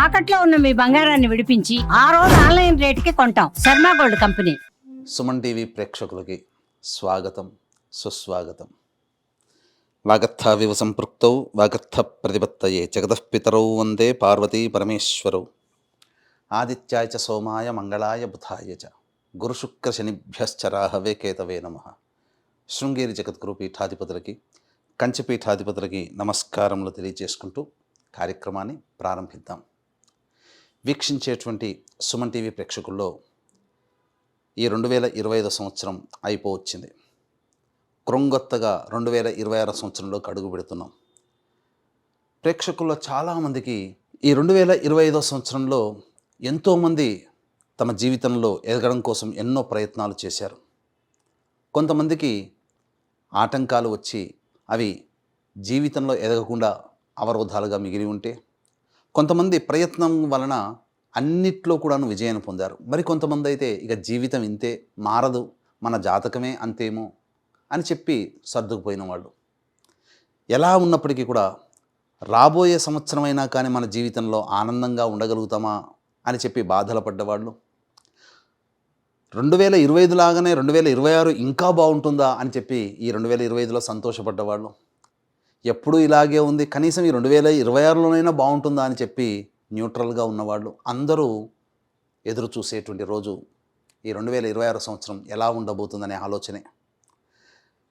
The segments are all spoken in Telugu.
తాకట్లో ఉన్న మీ బంగారాన్ని విడిపించి ఆ రోజు ఆన్లైన్ రేటుకి కొంటాం. Sharma gold company. Suman TV ప్రేక్షకులకి స్వాగతం, సుస్వాగతం. వాగర్థావివ సంపృక్తౌ వాగర్థ ప్రతిపత్తయే జగతఃపితరౌ వందే పార్వతీ పరమేశ్వరౌ. ఆదిత్యాయ చ సోమాయ మంగళాయ బుధాయ చ గురుశుక్ర శనిభ్యశ్చరాహవే కేతవే నమః. శృంగేరి జగద్గురు పీఠాధిపతులకి, కంచిపీఠాధిపతులకి నమస్కారములు తెలియజేసుకుంటూ కార్యక్రమాన్ని ప్రారంభిద్దాం. వీక్షించేటువంటి సుమన్ టీవీ ప్రేక్షకుల్లో ఈ 2025 సంవత్సరం అయిపోవచ్చింది. క్రొంగొత్తగా 2026 సంవత్సరంలోకి అడుగు పెడుతున్నాం. ప్రేక్షకుల్లో చాలామందికి ఈ 2025 సంవత్సరంలో ఎంతోమంది తమ జీవితంలో ఎదగడం కోసం ఎన్నో ప్రయత్నాలు చేశారు. కొంతమందికి ఆటంకాలు వచ్చి అవి జీవితంలో ఎదగకుండా అవరోధాలుగా మిగిలి ఉంటే, కొంతమంది ప్రయత్నం వలన అన్నిట్లో కూడాను విజయాన్ని పొందారు. మరి కొంతమంది అయితే ఇక జీవితం ఇంతే, మారదు, మన జాతకమే అంతేమో అని చెప్పి సర్దుకుపోయిన వాళ్ళు. ఎలా ఉన్నప్పటికీ కూడా రాబోయే సంవత్సరమైనా కానీ మన జీవితంలో ఆనందంగా ఉండగలుగుతామా అని చెప్పి బాధలు పడ్డవాళ్ళు, 2025 లాగానే 2026 ఇంకా బాగుంటుందా అని చెప్పి ఈ 2025లో సంతోషపడ్డవాళ్ళు, ఎప్పుడు ఇలాగే ఉంది కనీసం ఈ 2026లోనైనా బాగుంటుందా అని చెప్పి న్యూట్రల్గా ఉన్నవాళ్ళు అందరూ ఎదురు చూసేటువంటి రోజు ఈ 2026 సంవత్సరం ఎలా ఉండబోతుందనే ఆలోచనే.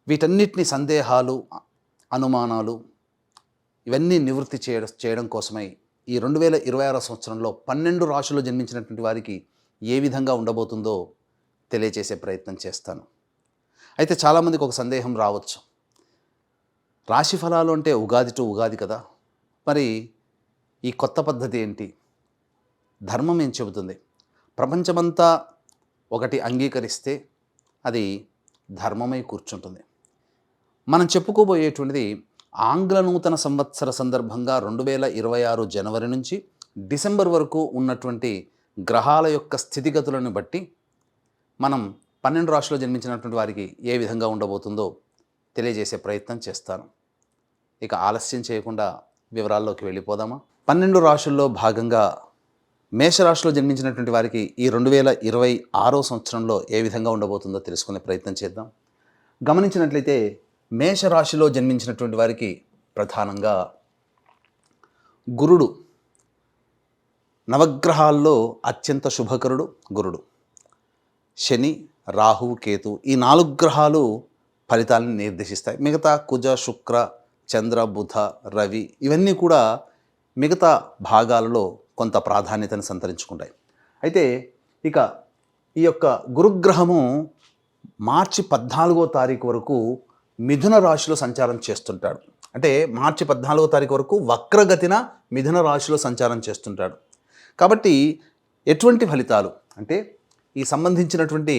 వీటన్నిటిని సందేహాలు, అనుమానాలు ఇవన్నీ నివృత్తి చేయడం కోసమై ఈ 2026 సంవత్సరంలో 12 రాశుల్లో జన్మించినటువంటి వారికి ఏ విధంగా ఉండబోతుందో తెలియజేసే ప్రయత్నం చేస్తాను. అయితే చాలామందికి ఒక సందేహం రావచ్చు, రాశి ఫలాలు అంటే ఉగాది టు ఉగాది కదా, మరి ఈ కొత్త పద్ధతి ఏంటి? ధర్మం ఏం చెబుతుంది? ప్రపంచమంతా ఒకటి అంగీకరిస్తే అది ధర్మమై కూర్చుంటుంది. మనం చెప్పుకోబోయేటువంటిది ఆంగ్ల నూతన సంవత్సర సందర్భంగా 2026 జనవరి నుంచి డిసెంబర్ వరకు ఉన్నటువంటి గ్రహాల యొక్క స్థితిగతులను బట్టి మనం 12 రాశుల్లో జన్మించినటువంటి వారికి ఏ విధంగా ఉండబోతుందో తెలియజేసే ప్రయత్నం చేస్తాను. ఇక ఆలస్యం చేయకుండా వివరాల్లోకి వెళ్ళిపోదామా? 12 రాశుల్లో భాగంగా మేషరాశిలో జన్మించినటువంటి వారికి ఈ 2026 సంవత్సరంలో ఏ విధంగా ఉండబోతుందో తెలుసుకునే ప్రయత్నం చేద్దాం. గమనించినట్లయితే మేషరాశిలో జన్మించినటువంటి వారికి ప్రధానంగా గురుడు, నవగ్రహాల్లో అత్యంత శుభకరుడు గురుడు. శని, రాహు, కేతు ఈ 4 గ్రహాలు ఫలితాలను నిర్దేశిస్తాయి. మిగతా కుజ, శుక్ర, చంద్ర, బుధ, రవి ఇవన్నీ కూడా మిగతా భాగాలలో కొంత ప్రాధాన్యతను సంతరించుకుంటాయి. అయితే ఇక ఈ యొక్క గురుగ్రహము మార్చి 14వ తారీఖు వరకు మిథున రాశిలో సంచారం చేస్తుంటాడు. అంటే మార్చి 14వ తారీఖు వరకు వక్రగతిన మిథున రాశిలో సంచారం చేస్తుంటాడు. కాబట్టి ఎటువంటి ఫలితాలు అంటే ఈ సంబంధించినటువంటి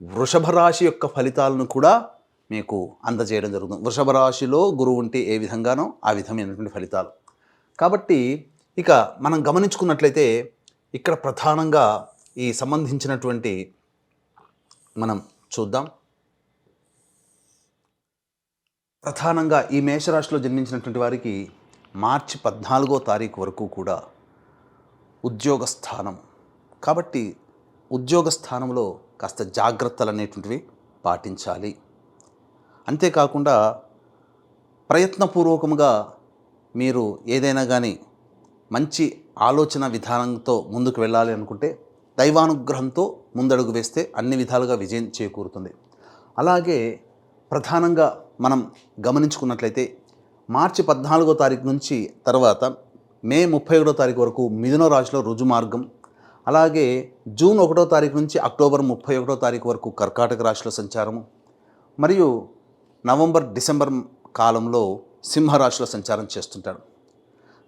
వృషభ రాశి యొక్క ఫలితాలను కూడా మీకు అందజేయడం జరుగుతుంది. వృషభ రాశిలో గురువు ఉంటే ఏ విధంగానో ఆ విధమైనటువంటి ఫలితాలు. కాబట్టి ఇక మనం గమనించుకున్నట్లయితే ఇక్కడ ప్రధానంగా ఈ సంబంధించినటువంటి మనం చూద్దాం. ప్రధానంగా ఈ మేషరాశిలో జన్మించినటువంటి వారికి మార్చి 14వ తారీఖు వరకు కూడా ఉద్యోగ స్థానం. కాబట్టి ఉద్యోగ స్థానంలో కాస్త జాగ్రత్తలు అనేటువంటివి పాటించాలి. అంతేకాకుండా ప్రయత్నపూర్వకంగా మీరు ఏదైనా కానీ మంచి ఆలోచన విధానంతో ముందుకు వెళ్ళాలి అనుకుంటే దైవానుగ్రహంతో ముందడుగు వేస్తే అన్ని విధాలుగా విజయం చేకూరుతుంది. అలాగే ప్రధానంగా మనం గమనించుకున్నట్లయితే మార్చి 14వ తారీఖు నుంచి తర్వాత మే 31వ తారీఖు వరకు మిథున రాశిలో రుజుమార్గం, అలాగే జూన్ 1వ తారీఖు నుంచి అక్టోబర్ 31వ తారీఖు వరకు కర్కాటక రాశిలో సంచారము, మరియు నవంబర్, డిసెంబర్ కాలంలో సింహరాశిలో సంచారం చేస్తుంటాడు.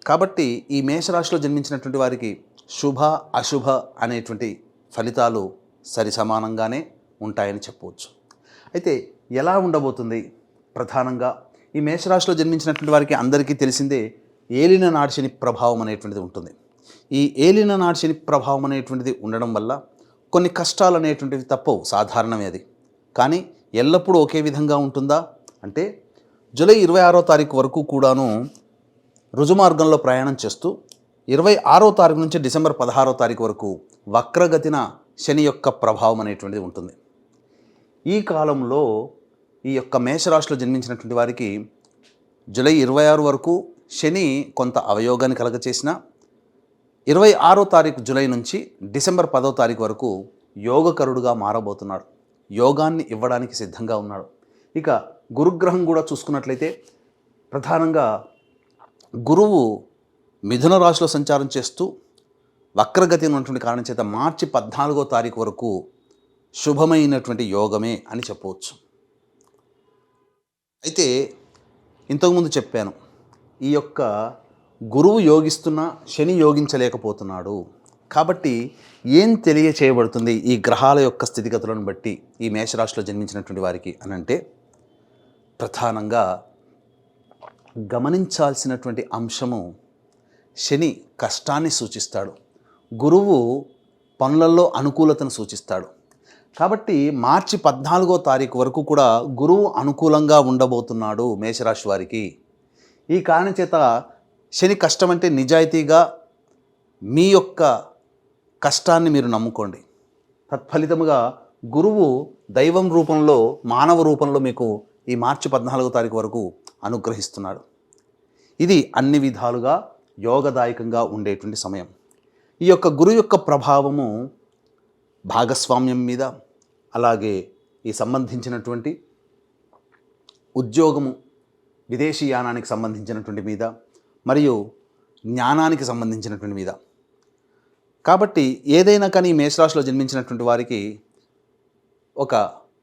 కాబట్టి ఈ మేషరాశిలో జన్మించినటువంటి వారికి శుభ అశుభ అనేటువంటి ఫలితాలు సరి సమానంగానే ఉంటాయని చెప్పవచ్చు. అయితే ఎలా ఉండబోతుంది? ప్రధానంగా ఈ మేషరాశిలో జన్మించినటువంటి వారికి అందరికీ తెలిసిందే ఏలిన నాడి శని ప్రభావం అనేటువంటిది ఉంటుంది. ఈ ఏలిన నాడి శని ప్రభావం అనేటువంటిది ఉండడం వల్ల కొన్ని కష్టాలు అనేటువంటివి తప్పవు, సాధారణమే అది. కానీ ఎల్లప్పుడూ ఒకే విధంగా ఉంటుందా అంటే జూలై 26వ తారీఖు వరకు కూడాను రుజుమార్గంలో ప్రయాణం చేస్తూ 26వ తారీఖు నుంచి డిసెంబర్ 16వ తారీఖు వరకు వక్రగతిన శని యొక్క ప్రభావం అనేటువంటిది ఉంటుంది. ఈ కాలంలో ఈ యొక్క మేషరాశిలో జన్మించినటువంటి వారికి జూలై 26 వరకు శని కొంత అవయోగాన్ని కలగచేసిన 26వ తారీఖు జూలై నుంచి డిసెంబర్ 10వ తారీఖు వరకు యోగకరుడుగా మారబోతున్నాడు. యోగాన్ని ఇవ్వడానికి సిద్ధంగా ఉన్నాడు. ఇక గురుగ్రహం కూడా చూసుకున్నట్లయితే ప్రధానంగా గురువు మిథున రాశిలో సంచారం చేస్తూ వక్రగతి ఉన్నటువంటి కారణం చేత మార్చి 14వ తారీఖు వరకు శుభమైనటువంటి యోగమే అని చెప్పవచ్చు. అయితే ఇంతకుముందు చెప్పాను, ఈ యొక్క గురువు యోగిస్తున్నా శని యోగించలేకపోతున్నాడు. కాబట్టి ఏం తెలియచేయబడుతుంది ఈ గ్రహాల యొక్క స్థితిగతులను బట్టి ఈ మేషరాశిలో జన్మించినటువంటి వారికి అని అంటే, ప్రధానంగా గమనించాల్సినటువంటి అంశము శని కష్టాన్ని సూచిస్తాడు, గురువు పనులలో అనుకూలతను సూచిస్తాడు. కాబట్టి మార్చి 14వ తారీఖు వరకు కూడా గురువు అనుకూలంగా ఉండబోతున్నాడు మేషరాశి వారికి. ఈ కారణం చేత శని కష్టం అంటే నిజాయితీగా మీ యొక్క కష్టాన్ని మీరు నమ్ముకోండి. తత్ఫలితముగా గురువు దైవం రూపంలో మానవ రూపంలో మీకు ఈ మార్చి 14వ తారీఖు వరకు అనుగ్రహిస్తున్నాడు. ఇది అన్ని విధాలుగా యోగదాయకంగా ఉండేటువంటి సమయం. ఈ యొక్క గురువు యొక్క ప్రభావము భాగస్వామ్యం మీద, అలాగే ఈ సంబంధించినటువంటి ఉద్యోగము, విదేశీయానానికి సంబంధించినటువంటి మీద, మరియు జ్ఞానానికి సంబంధించినటువంటి మీద. కాబట్టి ఏదైనా కానీ మేషరాశిలో జన్మించినటువంటి వారికి ఒక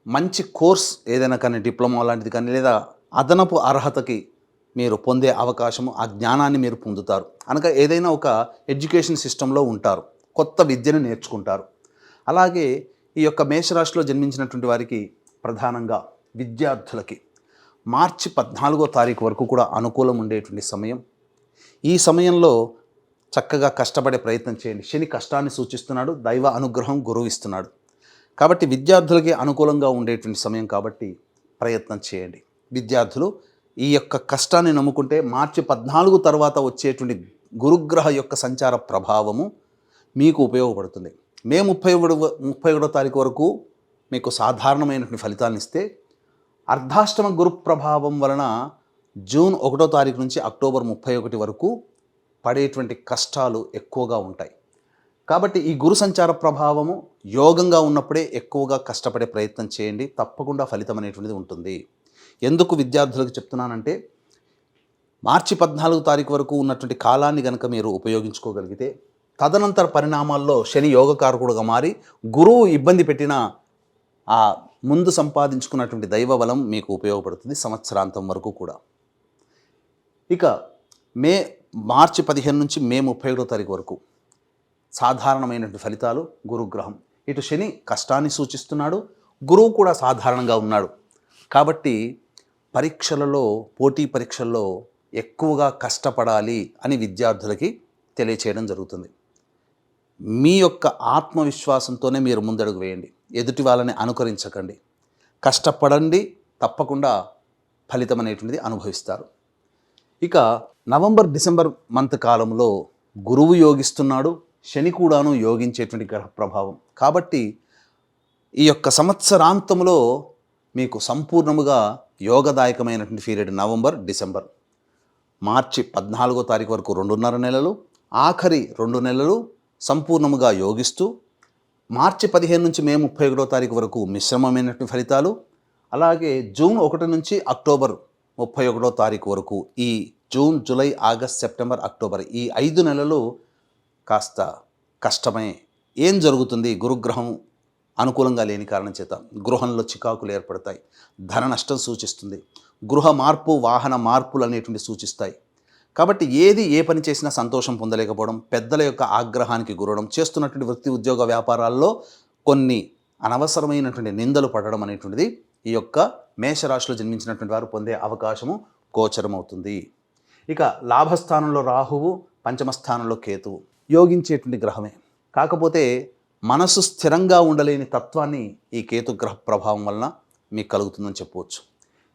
మంచి కోర్స్ ఏదైనా కానీ డిప్లొమా లాంటిది కానీ లేదా అదనపు అర్హతకి మీరు పొందే అవకాశము, ఆ జ్ఞానాన్ని మీరు పొందుతారు. అనగా ఏదైనా ఒక ఎడ్యుకేషన్ సిస్టంలో ఉంటారు, కొత్త విద్యను నేర్చుకుంటారు. అలాగే ఈ యొక్క మేషరాశిలో జన్మించినటువంటి వారికి ప్రధానంగా విద్యార్థులకి మార్చి 14వ తారీఖు వరకు కూడా అనుకూలం ఉండేటువంటి సమయం. ఈ సమయంలో చక్కగా కష్టపడే ప్రయత్నం చేయండి. శని కష్టాన్ని సూచిస్తున్నాడు, దైవ అనుగ్రహం గురువు ఇస్తున్నాడు. కాబట్టి విద్యార్థులకి అనుకూలంగా ఉండేటువంటి సమయం కాబట్టి ప్రయత్నం చేయండి. విద్యార్థులు ఈ యొక్క కష్టాన్ని నమ్ముకుంటే మార్చి 14 తర్వాత వచ్చేటువంటి గురుగ్రహ యొక్క సంచార ప్రభావము మీకు ఉపయోగపడుతుంది. మే 31వ తారీఖు వరకు మీకు సాధారణమైనటువంటి ఫలితాలను ఇస్తే, అర్ధాష్టమ గురు ప్రభావం వలన జూన్ 1వ తారీఖు నుంచి అక్టోబర్ 31 వరకు పడేటువంటి కష్టాలు ఎక్కువగా ఉంటాయి. కాబట్టి ఈ గురు సంచార ప్రభావము యోగంగా ఉన్నప్పుడే ఎక్కువగా కష్టపడే ప్రయత్నం చేయండి. తప్పకుండా ఫలితం అనేటువంటిది ఉంటుంది. ఎందుకు విద్యార్థులకు చెప్తున్నానంటే, మార్చి 14వ తారీఖు వరకు ఉన్నటువంటి కాలాన్ని కనుక మీరు ఉపయోగించుకోగలిగితే, తదనంతర పరిణామాల్లో శని యోగకారకుడుగా మారి గురువు ఇబ్బంది పెట్టిన ఆ ముందు సంపాదించుకున్నటువంటి దైవ బలం మీకు ఉపయోగపడుతుంది సంవత్సరాంతం వరకు కూడా. ఇక మార్చి 15 నుంచి మే 31వ తారీఖు వరకు సాధారణమైనటువంటి ఫలితాలు. గురుగ్రహం ఇటు శని కష్టాన్ని సూచిస్తున్నాడు, గురువు కూడా సాధారణంగా ఉన్నాడు. కాబట్టి పరీక్షలలో, పోటీ పరీక్షల్లో ఎక్కువగా కష్టపడాలి అని విద్యార్థులకి తెలియచేయడం జరుగుతుంది. మీ యొక్క ఆత్మవిశ్వాసంతోనే మీరు ముందడుగు వేయండి. ఎదుటి వాళ్ళని అనుకరించకండి. కష్టపడండి, తప్పకుండా ఫలితం అనేటువంటిది అనుభవిస్తారు. ఇక నవంబర్ డిసెంబర్ మంత్ కాలంలో గురువు యోగిస్తున్నాడు, శని కూడాను యోగించేటువంటి గ్రహ ప్రభావం. కాబట్టి ఈ యొక్క సంవత్సరాంతంలో మీకు సంపూర్ణముగా యోగదాయకమైనటువంటి పీరియడ్ నవంబర్ డిసెంబర్. మార్చి 14వ తారీఖు వరకు 2.5 నెలలు, ఆఖరి 2 నెలలు సంపూర్ణముగా యోగిస్తూ, మార్చి 15 నుంచి మే 31వ తారీఖు వరకు మిశ్రమమైనటువంటి ఫలితాలు. అలాగే జూన్ 1 నుంచి అక్టోబర్ 31వ తారీఖు వరకు, ఈ June, July, August, September, October ఈ 5 నెలలు కాస్త కష్టమే. ఏం జరుగుతుంది? గురుగ్రహం అనుకూలంగా లేని కారణం చేత గృహంలో చికాకులు ఏర్పడతాయి, ధన నష్టం సూచిస్తుంది, గృహ మార్పు, వాహన మార్పులు అనేటువంటి సూచిస్తాయి. కాబట్టి ఏది ఏ పని చేసినా సంతోషం పొందలేకపోవడం, పెద్దల యొక్క ఆగ్రహానికి గురవడం, చేస్తున్నటువంటి వృత్తి ఉద్యోగ వ్యాపారాల్లో కొన్ని అనవసరమైనటువంటి నిందలు పడడం అనేటువంటిది ఈ యొక్క మేషరాశిలో జన్మించినటువంటి వారు పొందే అవకాశము గోచరమవుతుంది. ఇక లాభస్థానంలో రాహువు, పంచమస్థానంలో కేతువు యోగించేటువంటి గ్రహమే. కాకపోతే మనసు స్థిరంగా ఉండలేని తత్వాన్ని ఈ కేతు గ్రహ ప్రభావం వలన మీకు కలుగుతుందని చెప్పవచ్చు.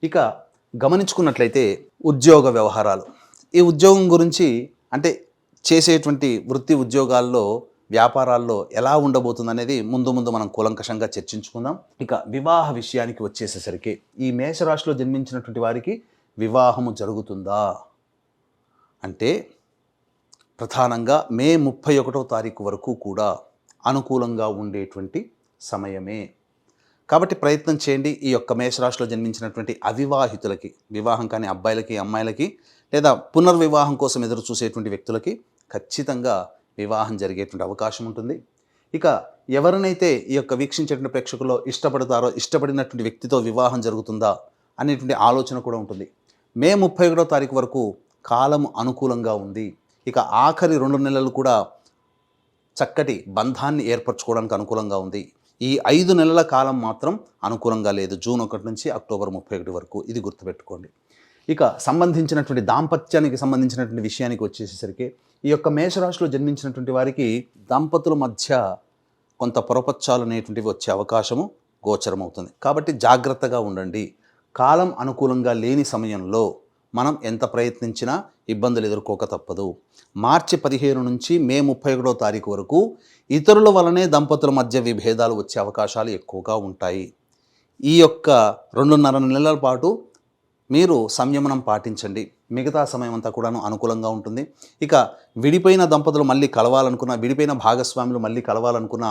ఇక గమనించుకున్నట్లయితే ఉద్యోగ వ్యవహారాలు, ఈ ఉద్యోగం గురించి అంటే చేసేటువంటి వృత్తి ఉద్యోగాల్లో వ్యాపారాల్లో ఎలా ఉండబోతుంది అనేది ముందు ముందు మనం కూలంకషంగా చర్చించుకుందాం. ఇక వివాహ విషయానికి వచ్చేసేసరికి ఈ మేషరాశిలో జన్మించినటువంటి వారికి వివాహము జరుగుతుందా అంటే ప్రధానంగా మే 31వ తారీఖు వరకు కూడా అనుకూలంగా ఉండేటువంటి సమయమే. కాబట్టి ప్రయత్నం చేయండి. ఈ యొక్క మేషరాశిలో జన్మించినటువంటి అవివాహితులకి, వివాహం కాని అబ్బాయిలకి అమ్మాయిలకి లేదా పునర్వివాహం కోసం ఎదురు చూసేటువంటి వ్యక్తులకి ఖచ్చితంగా వివాహం జరిగేటువంటి అవకాశం ఉంటుంది. ఇక ఎవరినైతే ఈ యొక్క వీక్షించేటువంటి ప్రేక్షకుల్లో ఇష్టపడతారో ఇష్టపడినటువంటి వ్యక్తితో వివాహం జరుగుతుందా అనేటువంటి ఆలోచన కూడా ఉంటుంది. మే 31వ తారీఖు వరకు కాలం అనుకూలంగా ఉంది. ఇక ఆఖరి 2 నెలలు కూడా చక్కటి బంధాన్ని ఏర్పరచుకోవడానికి అనుకూలంగా ఉంది. ఈ 5 నెలల కాలం మాత్రం అనుకూలంగా లేదు. జూన్ 1 నుంచి అక్టోబర్ 31 వరకు. ఇది గుర్తుపెట్టుకోండి. ఇక సంబంధించినటువంటి దాంపత్యానికి సంబంధించినటువంటి విషయానికి వచ్చేసరికి ఈ యొక్క మేషరాశిలో జన్మించినటువంటి వారికి దంపతుల మధ్య కొంత పొరపచ్చాలు అనేటువంటివి వచ్చే అవకాశము గోచరమవుతుంది. కాబట్టి జాగ్రత్తగా ఉండండి. కాలం అనుకూలంగా లేని సమయంలో మనం ఎంత ప్రయత్నించినా ఇబ్బందులు ఎదుర్కోక తప్పదు. మార్చి 15 నుంచి మే 31వ తారీఖు వరకు ఇతరుల వలనే దంపతుల మధ్య విభేదాలు వచ్చే అవకాశాలు ఎక్కువగా ఉంటాయి. ఈ యొక్క 2.5 నెలల పాటు మీరు సంయమనం పాటించండి. మిగతా సమయం అంతా కూడాను అనుకూలంగా ఉంటుంది. ఇక విడిపోయిన దంపతులు మళ్ళీ కలవాలనుకున్న, విడిపోయిన భాగస్వాములు మళ్ళీ కలవాలనుకున్న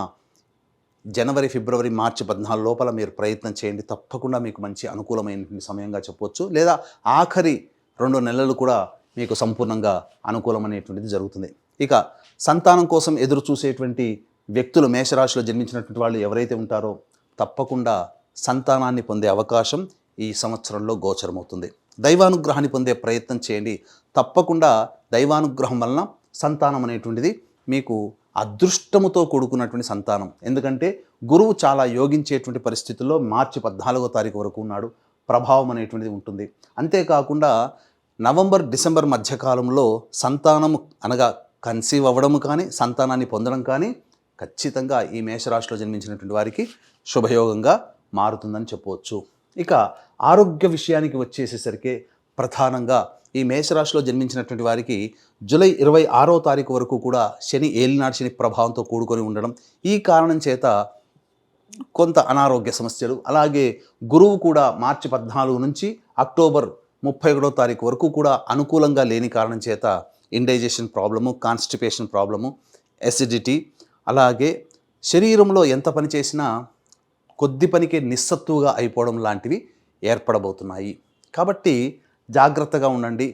జనవరి, ఫిబ్రవరి, మార్చి 14 లోపల మీరు ప్రయత్నం చేయండి. తప్పకుండా మీకు మంచి అనుకూలమైనటువంటి సమయంగా చెప్పవచ్చు. లేదా ఆఖరి 2 నెలలు కూడా మీకు సంపూర్ణంగా అనుకూలమైనటువంటిది జరుగుతుంది. ఇక సంతానం కోసం ఎదురు చూసేటువంటి వ్యక్తులు మేషరాశిలో జన్మించినటువంటి వాళ్ళు ఎవరైతే ఉంటారో తప్పకుండా సంతానాన్ని పొందే అవకాశం ఈ సంవత్సరంలో గోచరమవుతుంది. దైవానుగ్రహాన్ని పొందే ప్రయత్నం చేయండి. తప్పకుండా దైవానుగ్రహం వలన సంతానం అనేటువంటిది మీకు అదృష్టముతో కూడుకున్నటువంటి సంతానం. ఎందుకంటే గురువు చాలా యోగించేటువంటి పరిస్థితుల్లో మార్చి 14వ తారీఖు వరకు ఉన్నాడు. ప్రభావం అనేటువంటిది ఉంటుంది. అంతేకాకుండా నవంబర్, డిసెంబర్ మధ్యకాలంలో సంతానము అనగా కన్సీవ్ అవ్వడము కానీ సంతానాన్ని పొందడం కానీ ఖచ్చితంగా ఈ మేషరాశిలో జన్మించినటువంటి వారికి శుభయోగంగా మారుతుందని చెప్పవచ్చు. ఇక ఆరోగ్య విషయానికి వచ్చేసేసరికి ప్రధానంగా ఈ మేషరాశిలో జన్మించినటువంటి వారికి జూలై 26వ తారీఖు వరకు కూడా శని ఏలినాటి శని ప్రభావంతో కూడుకొని ఉండడం, ఈ కారణం చేత కొంత అనారోగ్య సమస్యలు, అలాగే గురువు కూడా మార్చి 14 నుంచి అక్టోబర్ 31వ తారీఖు వరకు కూడా అనుకూలంగా లేని కారణం చేత indigestion problem, constipation problem, acidity, అలాగే శరీరంలో ఎంత పని చేసినా కొద్ది పనికే నిస్సత్తుగా అయిపోవడం లాంటివి ఏర్పడబోతున్నాయి. కాబట్టి జాగ్రత్తగా ఉండండి.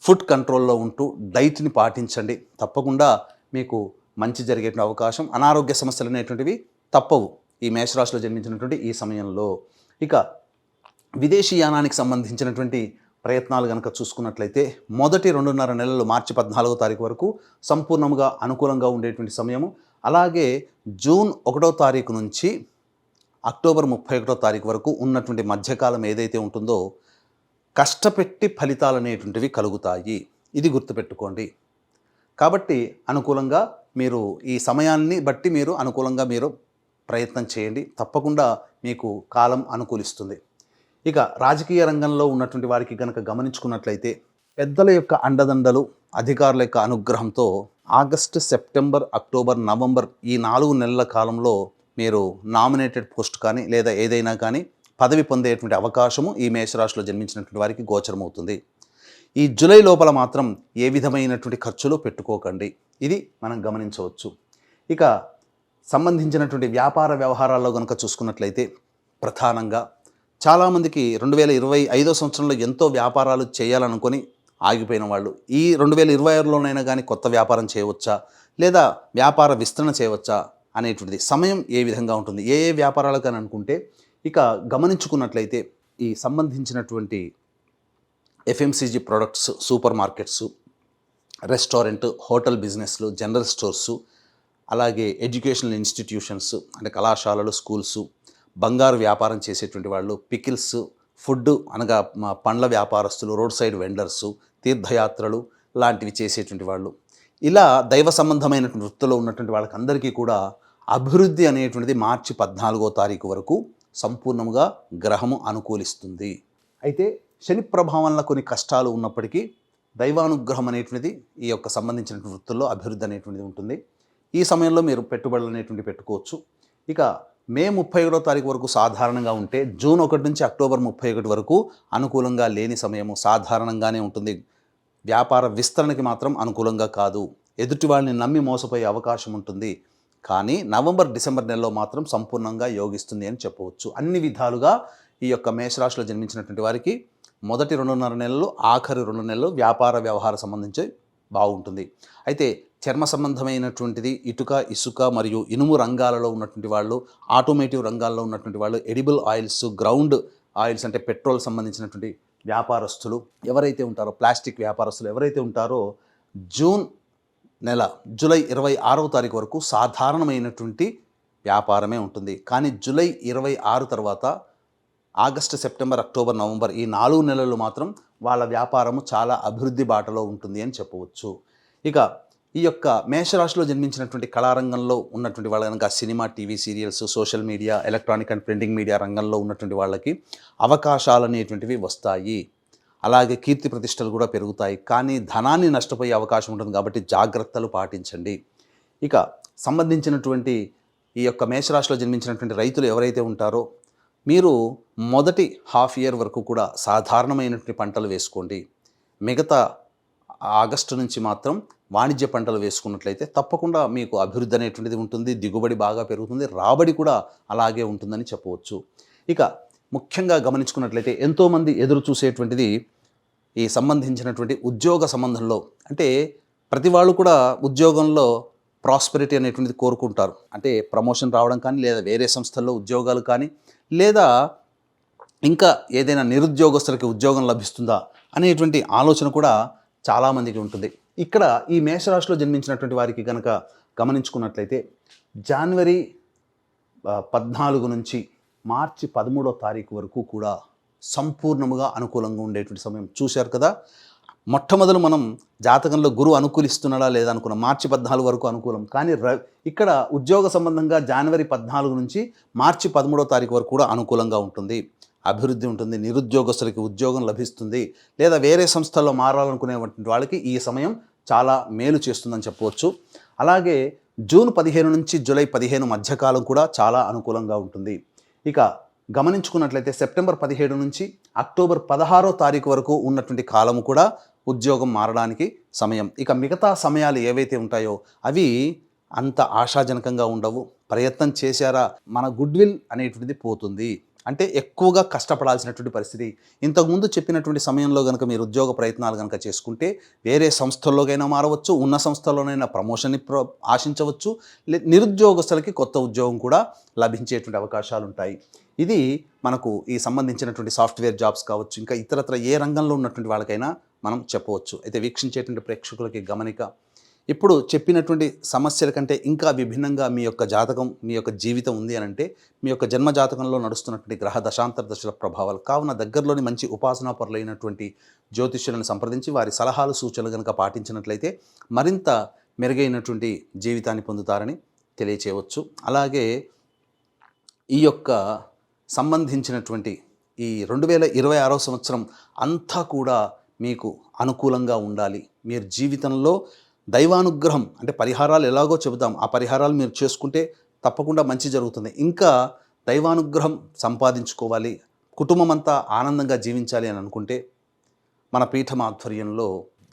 ఫుడ్ కంట్రోల్లో ఉంటూ డైట్ని పాటించండి. తప్పకుండా మీకు మంచి జరిగే అవకాశం, అనారోగ్య సమస్యలు అనేటువంటివి తప్పవు ఈ మేషరాశిలో జన్మించినటువంటి ఈ సమయంలో. ఇక విదేశీయానానికి సంబంధించినటువంటి ప్రయత్నాలు కనుక చూసుకున్నట్లయితే మొదటి 2.5 నెలలు మార్చి 14వ తారీఖు వరకు సంపూర్ణంగా అనుకూలంగా ఉండేటువంటి సమయము. అలాగే జూన్ 1వ తారీఖు నుంచి అక్టోబర్ 31వ తారీఖు వరకు ఉన్నటువంటి మధ్యకాలం ఏదైతే ఉంటుందో కష్టపెట్టి ఫలితాలు అనేటువంటివి కలుగుతాయి. ఇది గుర్తుపెట్టుకోండి. కాబట్టి అనుకూలంగా మీరు ఈ సమయాన్ని బట్టి మీరు అనుకూలంగా మీరు ప్రయత్నం చేయండి. తప్పకుండా మీకు కాలం అనుకూలిస్తుంది. ఇక రాజకీయ రంగంలో ఉన్నటువంటి వారికి కనుక గమనించుకున్నట్లయితే పెద్దల యొక్క అండదండలు, అధికారుల యొక్క అనుగ్రహంతో ఆగస్టు, సెప్టెంబర్, అక్టోబర్, నవంబర్ ఈ 4 నెలల కాలంలో మీరు నామినేటెడ్ పోస్ట్ కానీ లేదా ఏదైనా కానీ పదవి పొందేటువంటి అవకాశము ఈ మేషరాశిలో జన్మించినటువంటి వారికి గోచరమవుతుంది. ఈ జూలై లోపల మాత్రం ఏ విధమైనటువంటి ఖర్చులు పెట్టుకోకండి. ఇది మనం గమనించవచ్చు. ఇక సంబంధించినటువంటి వ్యాపార వ్యవహారాల్లో కనుక చూసుకున్నట్లయితే ప్రధానంగా చాలామందికి 2025వ సంవత్సరంలో ఎంతో వ్యాపారాలు చేయాలనుకొని ఆగిపోయిన వాళ్ళు ఈ 2026లోనైనా కానీ కొత్త వ్యాపారం చేయవచ్చా లేదా వ్యాపార విస్తరణ చేయవచ్చా అనేటువంటిది సమయం ఏ విధంగా ఉంటుంది, ఏ ఏ వ్యాపారాలు కానీ అనుకుంటే ఇక గమనించుకున్నట్లయితే ఈ సంబంధించినటువంటి FMCG products, super markets, restaurant, hotel బిజినెస్లు, జనరల్ స్టోర్సు, అలాగే ఎడ్యుకేషనల్ ఇన్స్టిట్యూషన్స్ అంటే కళాశాలలు, స్కూల్సు, బంగారు వ్యాపారం చేసేటువంటి వాళ్ళు, పికిల్స్, ఫుడ్ అనగా పండ్ల వ్యాపారస్తులు, రోడ్ సైడ్ వెండర్సు, తీర్థయాత్రలు లాంటివి చేసేటువంటి వాళ్ళు, ఇలా దైవ సంబంధమైనటువంటి వృత్తిలో ఉన్నటువంటి వాళ్ళకందరికీ కూడా అభివృద్ధి అనేటువంటిది మార్చి 14వ తారీఖు వరకు సంపూర్ణంగా గ్రహము అనుకూలిస్తుంది. అయితే శని ప్రభావం వల్ల కొన్ని కష్టాలు ఉన్నప్పటికీ దైవానుగ్రహం అనేటువంటిది ఈ యొక్క సంబంధించిన వృత్తుల్లో అభివృద్ధి అనేటువంటిది ఉంటుంది. ఈ సమయంలో మీరు పెట్టుబడులు అనేటువంటివి పెట్టుకోవచ్చు. ఇక మే 31వ తారీఖు వరకు సాధారణంగా ఉంటే జూన్ 1 నుంచి అక్టోబర్ 31 వరకు అనుకూలంగా లేని సమయము, సాధారణంగానే ఉంటుంది. వ్యాపార విస్తరణకి మాత్రం అనుకూలంగా కాదు. ఎదుటి వాళ్ళని నమ్మి మోసపోయే అవకాశం ఉంటుంది. కానీ నవంబర్ డిసెంబర్ నెలలో మాత్రం సంపూర్ణంగా యోగిస్తుంది అని చెప్పవచ్చు. అన్ని విధాలుగా ఈ యొక్క మేషరాశిలో జన్మించినటువంటి వారికి మొదటి 2.5 నెలలు, ఆఖరి 2 నెలలు వ్యాపార వ్యవహార సంబంధించి బాగుంటుంది. అయితే చర్మ సంబంధమైనటువంటిది, ఇటుక, ఇసుక మరియు ఇనుము రంగాలలో ఉన్నటువంటి వాళ్ళు, ఆటోమేటివ్ రంగాల్లో ఉన్నటువంటి వాళ్ళు, ఎడిబుల్ ఆయిల్స్, గ్రౌండ్ ఆయిల్స్ అంటే పెట్రోల్ సంబంధించినటువంటి వ్యాపారస్తులు ఎవరైతే ఉంటారో, ప్లాస్టిక్ వ్యాపారస్తులు ఎవరైతే ఉంటారో జూన్ నెల జూలై 26వ తారీఖు వరకు సాధారణమైనటువంటి వ్యాపారమే ఉంటుంది. కానీ జూలై 26 తర్వాత ఆగస్టు, సెప్టెంబర్, అక్టోబర్, నవంబర్ ఈ 4 నెలలు మాత్రం వాళ్ళ వ్యాపారము చాలా అభివృద్ధి బాటలో ఉంటుంది అని చెప్పవచ్చు. ఇక ఈ యొక్క మేషరాశిలో జన్మించినటువంటి కళారంగంలో ఉన్నటువంటి వాళ్ళ కనుక cinema, TV serials, social media, electronic and printing media రంగంలో ఉన్నటువంటి వాళ్ళకి అవకాశాలు అనేటువంటివి వస్తాయి. అలాగే కీర్తి ప్రతిష్టలు కూడా పెరుగుతాయి. కానీ ధనాన్ని నష్టపోయే అవకాశం ఉంటుంది కాబట్టి జాగ్రత్తలు పాటించండి. ఇక సంబంధించినటువంటి ఈ యొక్క మేషరాశిలో జన్మించినటువంటి రైతులు ఎవరైతే ఉంటారో మీరు మొదటి హాఫ్ ఇయర్ వరకు కూడా సాధారణమైనటువంటి పంటలు వేసుకోండి. మిగతా ఆగస్టు నుంచి మాత్రం వాణిజ్య పంటలు వేసుకున్నట్లయితే తప్పకుండా మీకు అభివృద్ధి అనేటువంటిది ఉంటుంది. దిగుబడి బాగా పెరుగుతుంది. రాబడి కూడా అలాగే ఉంటుందని చెప్పవచ్చు. ఇక ముఖ్యంగా గమనించుకున్నట్లయితే ఎంతోమంది ఎదురు చూసేటువంటిది ఈ సంబంధించినటువంటి ఉద్యోగ సంబంధంలో, అంటే ప్రతి వాళ్ళు కూడా ఉద్యోగంలో ప్రాస్పెరిటీ అనేటువంటిది కోరుకుంటారు. అంటే ప్రమోషన్ రావడం కానీ, లేదా వేరే సంస్థల్లో ఉద్యోగాలు కానీ, లేదా ఇంకా ఏదైనా నిరుద్యోగస్తులకి ఉద్యోగం లభిస్తుందా అనేటువంటి ఆలోచన కూడా చాలామందికి ఉంటుంది. ఇక్కడ ఈ మేషరాశిలో జన్మించినటువంటి వారికి కనుక గమనించుకున్నట్లయితే జనవరి 14 నుంచి మార్చి 13వ తారీఖు వరకు కూడా సంపూర్ణముగా అనుకూలంగా ఉండేటువంటి సమయం. చూశారు కదా, మొట్టమొదలు మనం జాతకంలో గురువు అనుకూలిస్తున్నాడా లేదా అనుకున్నాం. మార్చి 14 వరకు అనుకూలం. కానీ ఇక్కడ ఉద్యోగ సంబంధంగా జనవరి 14 నుంచి మార్చి 13వ తారీఖు వరకు కూడా అనుకూలంగా ఉంటుంది. అభివృద్ధి ఉంటుంది. నిరుద్యోగస్తులకి ఉద్యోగం లభిస్తుంది. లేదా వేరే సంస్థల్లో మారాలనుకునేటువంటి వాళ్ళకి ఈ సమయం చాలా మేలు చేస్తుందని చెప్పవచ్చు. అలాగే జూన్ 15 నుంచి జూలై 15 మధ్యకాలం కూడా చాలా అనుకూలంగా ఉంటుంది. ఇక గమనించుకున్నట్లయితే సెప్టెంబర్ 17 నుంచి అక్టోబర్ 16వ తారీఖు వరకు ఉన్నటువంటి కాలము కూడా ఉద్యోగం మారడానికి సమయం. ఇక మిగతా సమయాలు ఏవైతే ఉంటాయో అవి అంత ఆశాజనకంగా ఉండవు. ప్రయత్నం చేశారా మన గుడ్విల్ అనేటువంటిది పోతుంది. అంటే ఎక్కువగా కష్టపడాల్సినటువంటి పరిస్థితి. ఇంతకుముందు చెప్పినటువంటి సమయంలో కనుక మీరు ఉద్యోగ ప్రయత్నాలు కనుక చేసుకుంటే వేరే సంస్థల్లోకైనా మారవచ్చు, ఉన్న సంస్థల్లోనైనా ప్రమోషన్ని ఆశించవచ్చు, నిరుద్యోగస్తులకి కొత్త ఉద్యోగం కూడా లభించేటువంటి అవకాశాలు ఉంటాయి. ఇది మనకు ఈ సంబంధించినటువంటి సాఫ్ట్వేర్ జాబ్స్ కావచ్చు, ఇంకా ఇతరత్ర ఏ రంగంలో ఉన్నటువంటి వాళ్ళకైనా మనం చెప్పవచ్చు. అయితే వీక్షించేటువంటి ప్రేక్షకులకి గమనిక, ఇప్పుడు చెప్పినటువంటి సమస్యల కంటే ఇంకా విభిన్నంగా మీ యొక్క జాతకం, మీ యొక్క జీవితం ఉంది అని అంటే మీ యొక్క జన్మ జాతకంలో నడుస్తున్నటువంటి గ్రహ దశాంతర దశల ప్రభావాలు. కావున దగ్గరలోని మంచి ఉపాసనా పరులైనటువంటి జ్యోతిష్యులను సంప్రదించి వారి సలహాలు, సూచనలు కనుక పాటించినట్లయితే మరింత మెరుగైనటువంటి జీవితాన్ని పొందుతారని తెలియచేయవచ్చు. అలాగే ఈ యొక్క సంబంధించినటువంటి ఈ 2026వ సంవత్సరం అంతా కూడా మీకు అనుకూలంగా ఉండాలి. మీరు జీవితంలో దైవానుగ్రహం అంటే పరిహారాలు ఎలాగో చెబుతాం, ఆ పరిహారాలు మీరు చేసుకుంటే తప్పకుండా మంచి జరుగుతుంది. ఇంకా దైవానుగ్రహం సంపాదించుకోవాలి, కుటుంబం అంతా ఆనందంగా జీవించాలి అని అనుకుంటే మన పీఠం ఆధ్వర్యంలో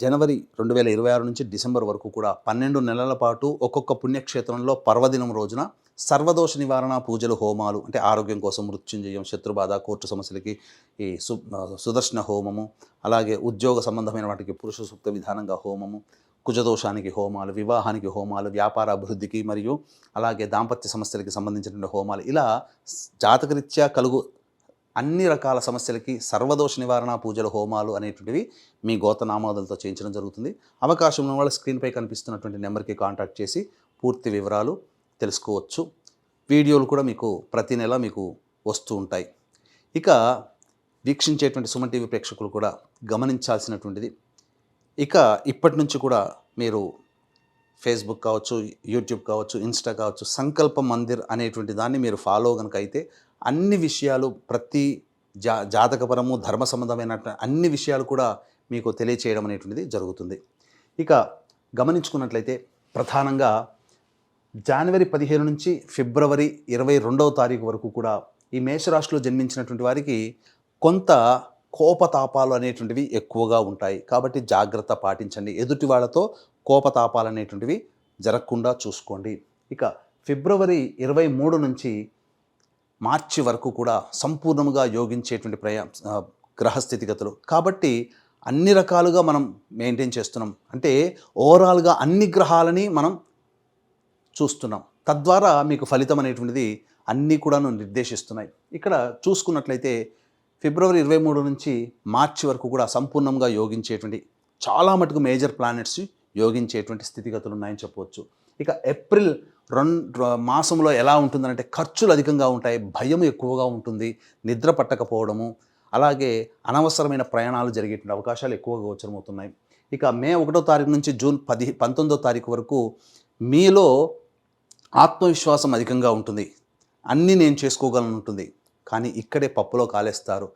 జనవరి 2026 నుంచి డిసెంబర్ వరకు కూడా 12 నెలల పాటు ఒక్కొక్క పుణ్యక్షేత్రంలో పర్వదినం రోజున సర్వదోష నివారణ పూజలు, హోమాలు, అంటే ఆరోగ్యం కోసం మృత్యుంజయం, శత్రుబాధ, కోర్టు సమస్యలకి ఈ సుదర్శన హోమము, అలాగే ఉద్యోగ సంబంధమైన వాటికి పురుష సూక్త విధానంగా హోమము, కుజదోషానికి హోమాలు, వివాహానికి హోమాలు, వ్యాపార అభివృద్ధికి మరియు అలాగే దాంపత్య సమస్యలకి సంబంధించినటువంటి హోమాలు, ఇలా జాతకరీత్యా కలుగు అన్ని రకాల సమస్యలకి సర్వదోష నివారణ పూజలు, హోమాలు అనేటువంటివి మీ గోతనామాదులతో చేయించడం జరుగుతుంది. అవకాశం ఉన్న వాళ్ళు స్క్రీన్పై కనిపిస్తున్నటువంటి నెంబర్కి కాంటాక్ట్ చేసి పూర్తి వివరాలు తెలుసుకోవచ్చు. వీడియోలు కూడా మీకు ప్రతి నెల మీకు వస్తూ ఉంటాయి. ఇక వీక్షించేటువంటి సుమన్ టీవీ ప్రేక్షకులు కూడా గమనించాల్సినటువంటిది, ఇక ఇప్పటి నుంచి కూడా మీరు ఫేస్బుక్ కావచ్చు, యూట్యూబ్ కావచ్చు, ఇన్స్టా కావచ్చు, సంకల్ప మందిర్ అనేటువంటి దాన్ని మీరు ఫాలో కనుక అయితే అన్ని విషయాలు, ప్రతి జాతకపరము, ధర్మ సంబంధమైన అన్ని విషయాలు కూడా మీకు తెలియచేయడం అనేటువంటిది జరుగుతుంది. ఇక గమనించుకున్నట్లయితే ప్రధానంగా జనవరి 15 నుంచి ఫిబ్రవరి 22వ తారీఖు వరకు కూడా ఈ మేషరాశిలో జన్మించినటువంటి వారికి కొంత కోపతాపాలు అనేటువంటివి ఎక్కువగా ఉంటాయి. కాబట్టి జాగ్రత్త పాటించండి. ఎదుటి వాళ్ళతో కోపతాపాలు అనేటువంటివి జరగకుండా చూసుకోండి. ఇక ఫిబ్రవరి 23 నుంచి మార్చి వరకు కూడా సంపూర్ణంగా యోగించేటువంటి గ్రహస్థితిగతులు. కాబట్టి అన్ని రకాలుగా మనం మెయింటైన్ చేస్తున్నాం. అంటే ఓవరాల్గా అన్ని గ్రహాలని మనం చూస్తున్నాం. తద్వారా మీకు ఫలితం అనేటువంటిది అన్నీ కూడాను నిర్దేశిస్తున్నాయి. ఇక్కడ చూసుకున్నట్లయితే ఫిబ్రవరి 23 నుంచి మార్చి వరకు కూడా సంపూర్ణంగా యోగించేటువంటి చాలా మటుకు మేజర్ ప్లానెట్స్ యోగించేటువంటి స్థితిగతులు ఉన్నాయని చెప్పవచ్చు. ఇక ఏప్రిల్ మాసంలో ఎలా ఉంటుందంటే ఖర్చులు అధికంగా ఉంటాయి, భయం ఎక్కువగా ఉంటుంది, నిద్ర పట్టకపోవడము, అలాగే అనవసరమైన ప్రయాణాలు జరిగేటువంటి అవకాశాలు ఎక్కువగా గోచరమవుతున్నాయి. ఇక మే 1వ తారీఖు నుంచి జూన్ 19వ తారీఖు వరకు మీలో ఆత్మవిశ్వాసం అధికంగా ఉంటుంది. అన్నీ నేను చేసుకోగలను ఉంటుంది. కానీ ఇక్కడే పప్పులో కాలేస్తారు.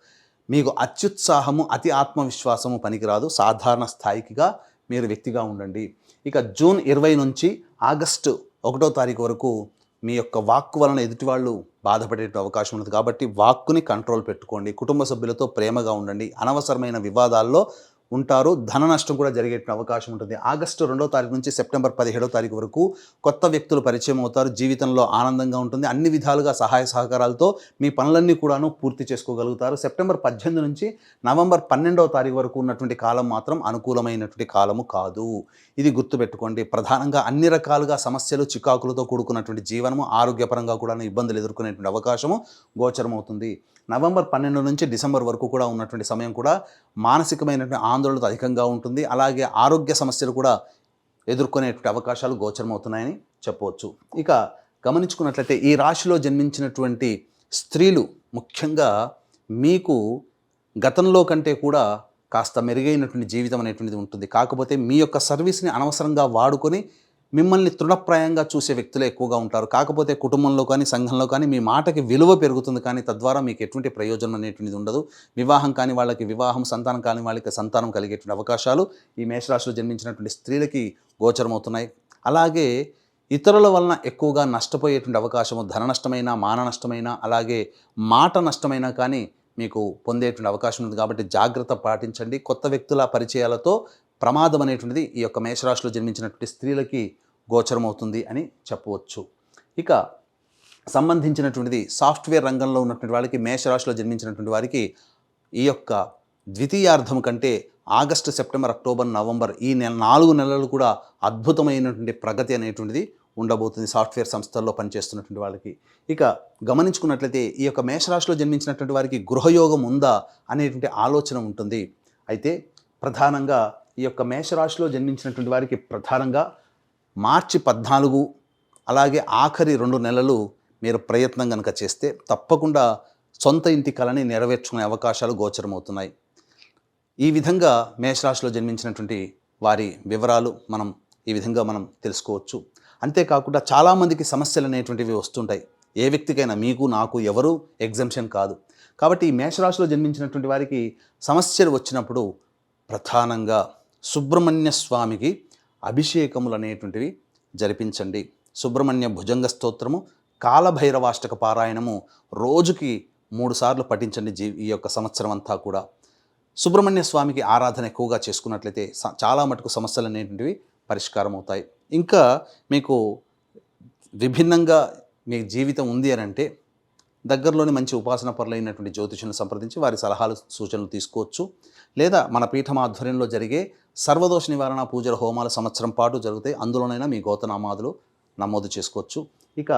మీకు అత్యుత్సాహము, అతి ఆత్మవిశ్వాసము పనికిరాదు. సాధారణ స్థాయికిగా మీరు వ్యక్తిగా ఉండండి. ఇక జూన్ 20 నుంచి ఆగస్టు 1వ తారీఖు వరకు మీ యొక్క వాక్కు వలన ఎదుటివాళ్ళు బాధపడే అవకాశం ఉంది. కాబట్టి వాక్కుని కంట్రోల్ పెట్టుకోండి. కుటుంబ సభ్యులతో ప్రేమగా ఉండండి. అనవసరమైన వివాదాల్లో ఉంటారు. ధన నష్టం కూడా జరిగే అవకాశం ఉంటుంది. ఆగస్టు 2వ తారీఖు నుంచి సెప్టెంబర్ 17వ తారీఖు వరకు కొత్త వ్యక్తులు పరిచయం అవుతారు. జీవితంలో ఆనందంగా ఉంటుంది. అన్ని విధాలుగా సహాయ సహకారాలతో మీ పనులన్నీ కూడాను పూర్తి చేసుకోగలుగుతారు. సెప్టెంబర్ 18 నుంచి నవంబర్ 12వ తారీఖు వరకు ఉన్నటువంటి కాలం మాత్రం అనుకూలమైనటువంటి కాలము కాదు. ఇది గుర్తుపెట్టుకోండి. ప్రధానంగా అన్ని రకాలుగా సమస్యలు, చికాకులతో కూడుకున్నటువంటి జీవనము, ఆరోగ్యపరంగా కూడా ఇబ్బందులు ఎదుర్కొనేటువంటి అవకాశము గోచరమవుతుంది. నవంబర్ 12 నుంచి డిసెంబర్ వరకు కూడా ఉన్నటువంటి సమయం కూడా మానసికమైనటువంటి ఆందోళనతో అధికంగా ఉంటుంది. అలాగే ఆరోగ్య సమస్యలు కూడా ఎదుర్కొనేటువంటి అవకాశాలు గోచరమవుతున్నాయని చెప్పవచ్చు. ఇక గమనించుకున్నట్లయితే ఈ రాశిలో జన్మించినటువంటి స్త్రీలు ముఖ్యంగా మీకు గతంలో కంటే కూడా కాస్త మెరుగైనటువంటి జీవితం అనేటువంటిది ఉంటుంది. కాకపోతే మీ యొక్క సర్వీస్ని అనవసరంగా వాడుకొని మిమ్మల్ని తృణప్రాయంగా చూసే వ్యక్తులే ఎక్కువగా ఉంటారు. కాకపోతే కుటుంబంలో కానీ సంఘంలో కానీ మీ మాటకి విలువ పెరుగుతుంది. కానీ తద్వారా మీకు ఎటువంటి ప్రయోజనం అనేటువంటిది ఉండదు. వివాహం కాని వాళ్ళకి వివాహం, సంతానం కాని వాళ్ళకి సంతానం కలిగేటువంటి అవకాశాలు ఈ మేషరాశిలో జన్మించినటువంటి స్త్రీలకి గోచరమవుతున్నాయి. అలాగే ఇతరుల వలన ఎక్కువగా నష్టపోయేటువంటి అవకాశము, ధన నష్టమైనా, మాన నష్టమైనా, అలాగే మాట నష్టమైనా కానీ మీకు పొందేటువంటి అవకాశం ఉంది. కాబట్టి జాగ్రత్త పాటించండి. కొత్త వ్యక్తుల పరిచయాలతో ప్రమాదం అనేటువంటిది ఈ యొక్క మేషరాశిలో జన్మించినటువంటి స్త్రీలకి గోచరమవుతుంది అని చెప్పవచ్చు. ఇక సంబంధించినటువంటిది సాఫ్ట్వేర్ రంగంలో ఉన్నటువంటి వాళ్ళకి, మేషరాశిలో జన్మించినటువంటి వారికి ఈ యొక్క ద్వితీయార్థం కంటే ఆగస్టు, సెప్టెంబర్, అక్టోబర్, నవంబర్ ఈ 4 నెలలు కూడా అద్భుతమైనటువంటి ప్రగతి అనేటువంటిది ఉండబోతుంది సాఫ్ట్వేర్ సంస్థల్లో పనిచేస్తున్నటువంటి వాళ్ళకి. ఇక గమనించుకున్నట్లయితే ఈ యొక్క మేషరాశిలో జన్మించినటువంటి వారికి గృహయోగం ఉందా అనేటువంటి ఆలోచన ఉంటుంది. అయితే ప్రధానంగా ఈ యొక్క మేషరాశిలో జన్మించినటువంటి వారికి ప్రధానంగా మార్చి 14 అలాగే ఆఖరి 2 నెలలు మీరు ప్రయత్నం కనుక చేస్తే తప్పకుండా సొంత ఇంటి కలని నెరవేర్చుకునే అవకాశాలు గోచరమవుతున్నాయి. ఈ విధంగా మేషరాశిలో జన్మించినటువంటి వారి వివరాలు ఈ విధంగా మనం తెలుసుకోవచ్చు. అంతేకాకుండా చాలామందికి సమస్యలు అనేటువంటివి వస్తుంటాయి. ఏ వ్యక్తికైనా, మీకు నాకు ఎవరు ఎగ్జంప్షన్ కాదు. కాబట్టి ఈ మేషరాశిలో జన్మించినటువంటి వారికి సమస్యలు వచ్చినప్పుడు ప్రధానంగా సుబ్రహ్మణ్య స్వామికి అభిషేకములు అనేటువంటివి జరిపించండి. సుబ్రహ్మణ్య భుజంగ స్తోత్రము, కాలభైరవాష్టక పారాయణము రోజుకి 3 సార్లు పఠించండి ఈ యొక్క సంవత్సరం అంతా కూడా. సుబ్రహ్మణ్య స్వామికి ఆరాధన ఎక్కువగా చేసుకున్నట్లయితే చాలా మటుకు సమస్యలు అనేటువంటివి పరిష్కారం అవుతాయి. ఇంకా మీకు విభిన్నంగా మీ జీవితం ఉంది అని అంటే దగ్గరలోని మంచి ఉపాసన పరులైనటువంటి జ్యోతిషులను సంప్రదించి వారి సలహాలు, సూచనలు తీసుకోవచ్చు. లేదా మన పీఠం ఆధ్వర్యంలో జరిగే సర్వదోష నివారణ పూజల హోమాలు సంవత్సరం పాటు జరుగుతాయి. అందులోనైనా మీ గోతనామాదులు నమోదు చేసుకోవచ్చు. ఇక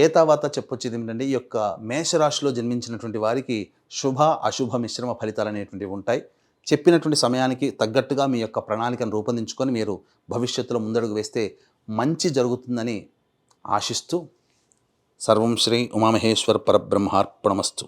ఏతావాత చెప్పొచ్చేది ఏమిటంటే ఈ యొక్క మేషరాశిలో జన్మించినటువంటి వారికి శుభ అశుభ మిశ్రమ ఫలితాలు అనేటువంటివి ఉంటాయి. చెప్పినటువంటి సమయానికి తగ్గట్టుగా మీ యొక్క ప్రణాళికను రూపొందించుకొని మీరు భవిష్యత్తులో ముందడుగు వేస్తే మంచి జరుగుతుందని ఆశిస్తూ సర్వం శ్రీ ఉమామహేశ్వర పరబ్రహ్మార్పణమస్తు.